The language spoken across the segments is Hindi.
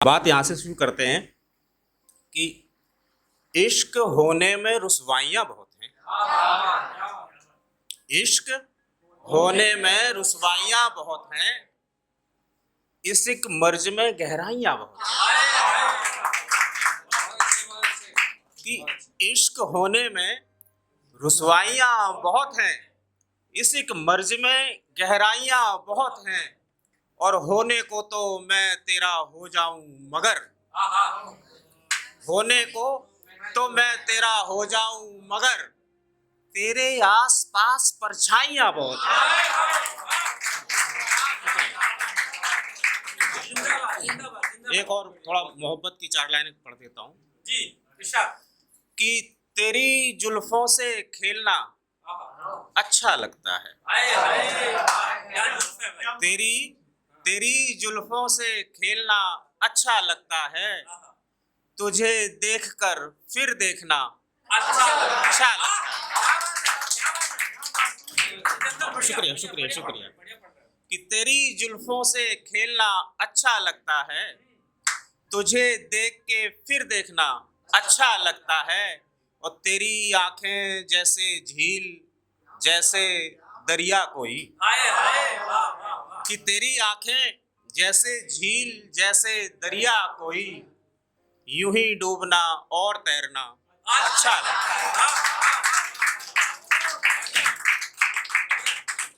बात यहाँ से शुरू करते हैं कि इश्क होने में रुसवाइयाँ बहुत हैं। इश्क होने में रुसवाइयाँ बहुत हैं, इश्क मर्ज में गहराइयाँ बहुत हैं। कि इश्क होने में रुसवाइयाँ बहुत हैं, इश्क मर्ज में गहराइयाँ बहुत हैं, और होने को तो मैं तेरा हो जाऊं मगर, होने को तो मैं तेरा हो जाऊं मगर, तेरे आस पास परछाइयां बहुत हैं। एक और थोड़ा मोहब्बत की चार लाइनें पढ़ देता हूँ जी। इरशाद। कि तेरी जुल्फों से खेलना अच्छा लगता है, तेरी जुल्फों से खेलना अच्छा लगता है, तुझे देखकर फिर देखना अच्छा लगता है। शुक्रिया शुक्रिया शुक्रिया। कि तेरी जुल्फों से खेलना अच्छा लगता है, तुझे देख के फिर देखना अच्छा लगता है, और तेरी आंखें जैसे झील जैसे दरिया कोई, कि तेरी आंखें जैसे झील जैसे दरिया कोई, यूं ही डूबना और तैरना अच्छा लगता है।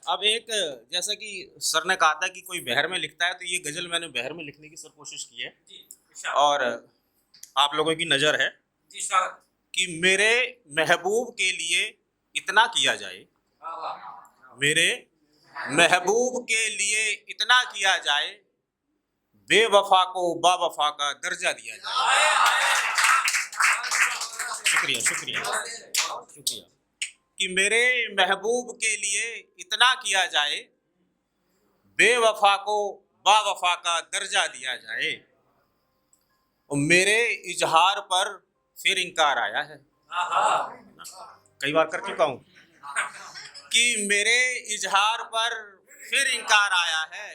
अब एक, जैसा कि सर ने कहा था कि कोई बहर में लिखता है, तो ये गजल मैंने बहर में लिखने की सर कोशिश की है, और आप लोगों की नजर है कि मेरे महबूब के लिए इतना किया जाए, मेरे महबूब के लिए इतना किया जाए, बेवफा को बावफा का दर्जा दिया जाए। शुक्रिया शुक्रिया शुक्रिया। कि मेरे महबूब के लिए इतना किया जाए, बेवफा को बावफा का दर्जा दिया जाए, और मेरे इजहार पर फिर इनकार आया है। कई बार कर चुका हूं कि मेरे इजहार पर फिर इनकार आया है,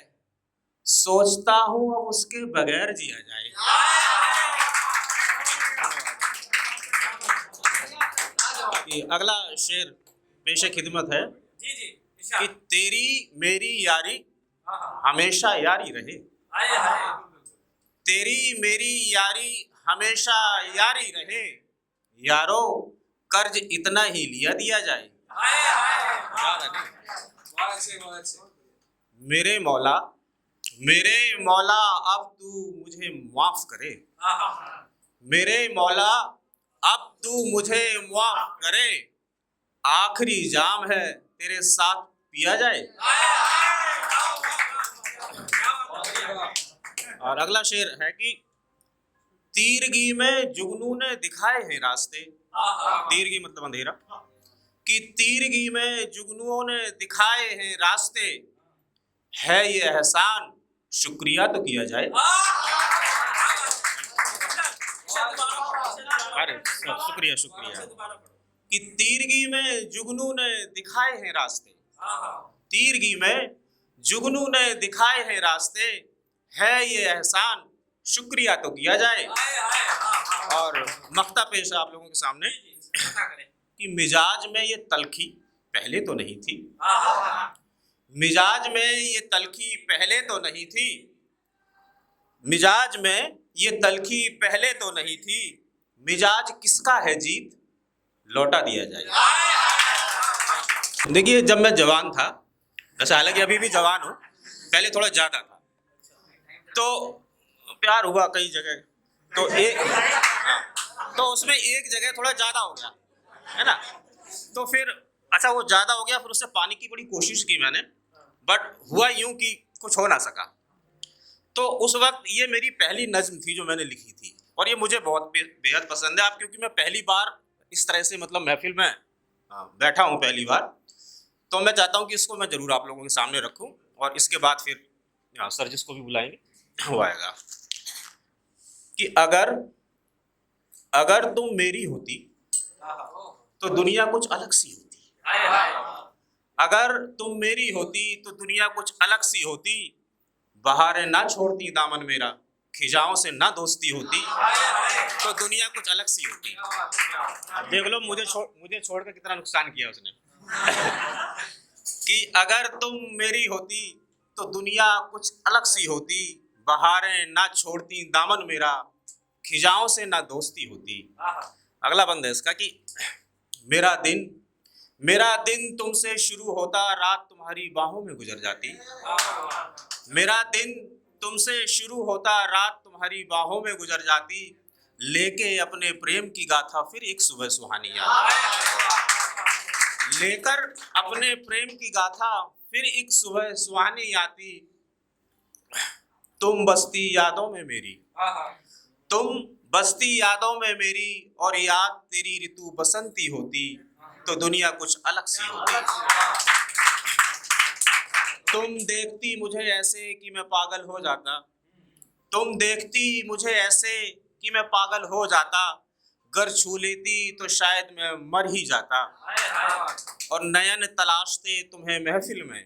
सोचता हूं अब उसके बगैर जिया जाए। अगला शेर पेशे खिदमत है कि तेरी मेरी यारी हमेशा यारी रहे, तेरी मेरी यारी हमेशा यारी रहे, यारो कर्ज इतना ही लिया दिया जाए। मेरे मौला अब तू मुझे माफ करे, मेरे मौला अब तू मुझे माफ करे, आखिरी जाम है तेरे साथ पिया जाए। और अगला शेर है कि तीरगी में जुगनू ने दिखाए हैं रास्ते, तीरगी मतलब अंधेरा, कि तीरगी में जुगनुओं ने दिखाए हैं रास्ते, है ये एहसान शुक्रिया तो किया जाए। अरे शुक्रिया शुक्रिया। कि तीरगी में जुगनू ने दिखाए हैं रास्ते, तीरगी में जुगनू ने दिखाए हैं रास्ते, है ये एहसान शुक्रिया तो किया जाए। और मख्ता पेश है आप लोगों के सामने कि मिजाज में ये तलखी पहले तो नहीं थी, मिजाज में ये तलखी पहले तो नहीं थी, मिजाज में ये तलखी पहले तो नहीं थी, मिजाज किसका है जीत लौटा दिया जाए। देखिए, जब मैं जवान था, वैसे हालांकि अभी भी जवान हूँ, पहले थोड़ा ज्यादा था, तो प्यार हुआ कई जगह, तो तो उसमें एक जगह थोड़ा ज्यादा हो गया है ना, तो फिर अच्छा वो ज्यादा हो गया, फिर उससे पाने की बड़ी कोशिश की मैंने, बट हुआ यूं कि कुछ हो ना सका। तो उस वक्त ये मेरी पहली नज्म थी जो मैंने लिखी थी, और ये मुझे बहुत बेहद पसंद है। आप, क्योंकि मैं पहली बार इस तरह से मतलब महफिल में बैठा हूँ पहली बार, तो मैं चाहता हूँ कि इसको मैं जरूर आप लोगों के सामने रखूँ, और इसके बाद फिर सर जिसको भी बुलाएंगे वो आएगा। कि अगर तुम मेरी होती तो दुनिया कुछ अलग सी होती, अगर तुम मेरी होती तो दुनिया कुछ अलग सी होती, बहारें ना छोड़ती दामन मेरा खिजाओं से ना दोस्ती होती तो दुनिया कुछ अलग सी होती। अब देख लो मुझे छोड़ कर कितना नुकसान किया उसने कि अगर तुम मेरी होती तो दुनिया कुछ अलग सी होती, बहारें ना छोड़ती दामन मेरा, खिजाओं से ना दोस्ती होती। अगला बंद है इसका कि मेरा दिन तुमसे शुरू होता, रात तुम्हारी बाहों में गुजर जाती। मेरा दिन तुमसे शुरू होता, रात तुम्हारी बाहों में गुजर जाती, लेके अपने प्रेम की गाथा फिर एक सुबह सुहानी आती। लेकर अपने प्रेम की गाथा फिर एक सुबह सुहानी आती। तुम बसती यादों में मेरी, तुम बसती यादों में मेरी, और याद तेरी ऋतु बसंती होती तो दुनिया कुछ अलग सी होती। तुम देखती मुझे ऐसे कि मैं पागल हो जाता, तुम देखती मुझे ऐसे कि मैं पागल हो जाता, गर छू लेती तो शायद मैं मर ही जाता। और नयन तलाशते तुम्हें महफिल में,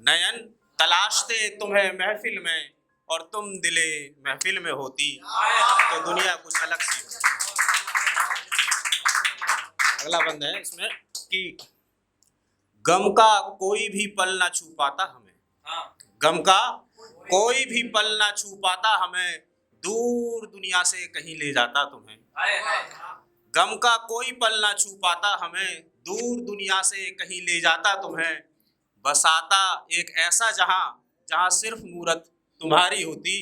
नयन तलाशते तुम्हें महफिल में, और तुम दिले महफिल में होती तो दुनिया कुछ अलग सी होती। अगला बंद है इसमें कि गम का कोई भी पल ना छू पाता हमें, गम का कोई भी पल ना छू पाता हमें, दूर दुनिया से कहीं ले जाता तुम्हें। गम का कोई पल ना छू पाता हमें, दूर दुनिया से कहीं ले जाता तुम्हें, बसाता एक ऐसा जहां जहां सिर्फ मूरत तुम्हारी होती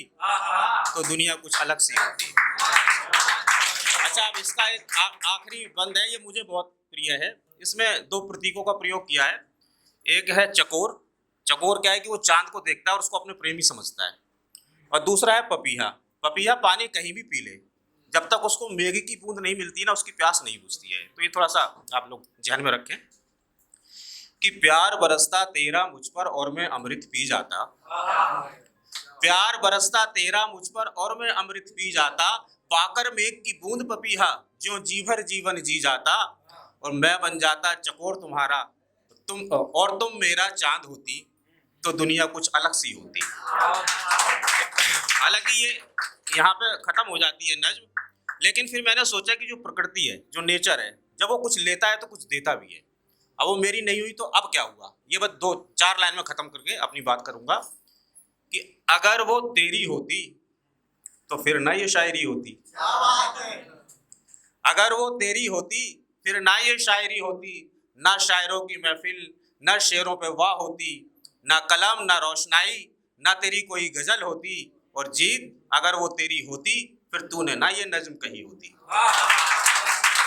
तो दुनिया कुछ अलग सी होती। अच्छा, अब इसका एक आखिरी बंद है, ये मुझे बहुत प्रिय है। इसमें दो प्रतीकों का प्रयोग किया है। एक है चकोर, चकोर क्या है कि वो चांद को देखता है और उसको अपने प्रेमी समझता है। और दूसरा है पपीहा, पपीहा पानी कहीं भी पी ले, जब तक उसको मेघ की बूंद नहीं मिलती ना उसकी प्यास नहीं बुझती है। तो ये थोड़ा सा आप लोग ध्यान में रखें कि प्यार बरसता तेरा मुझ पर और मैं अमृत पी जाता, प्यार बरसता तेरा मुझ पर और मैं अमृत पी जाता, पाकर मेघ की बूंद पपीहा जो जी भर जीवन जी जाता, और मैं बन जाता चकोर तुम्हारा, तुम मेरा चांद होती तो दुनिया कुछ अलग सी होती। हालांकि ये यहाँ पे खत्म हो जाती है नज्म, लेकिन फिर मैंने सोचा कि जो प्रकृति है, जो नेचर है, जब वो कुछ लेता है तो कुछ देता भी है। अब वो मेरी नहीं हुई तो अब क्या हुआ, ये बस 2-4 लाइन में खत्म करके अपनी बात करूंगा कि अगर वो तेरी होती तो फिर ना ये शायरी होती, अगर वो तेरी होती फिर ना ये शायरी होती, ना शायरों की महफिल, ना शेरों पे वाह होती, ना कलम ना रोशनाई, ना तेरी कोई गजल होती, और जीत अगर वो तेरी होती फिर तूने ना ये नज्म कही होती।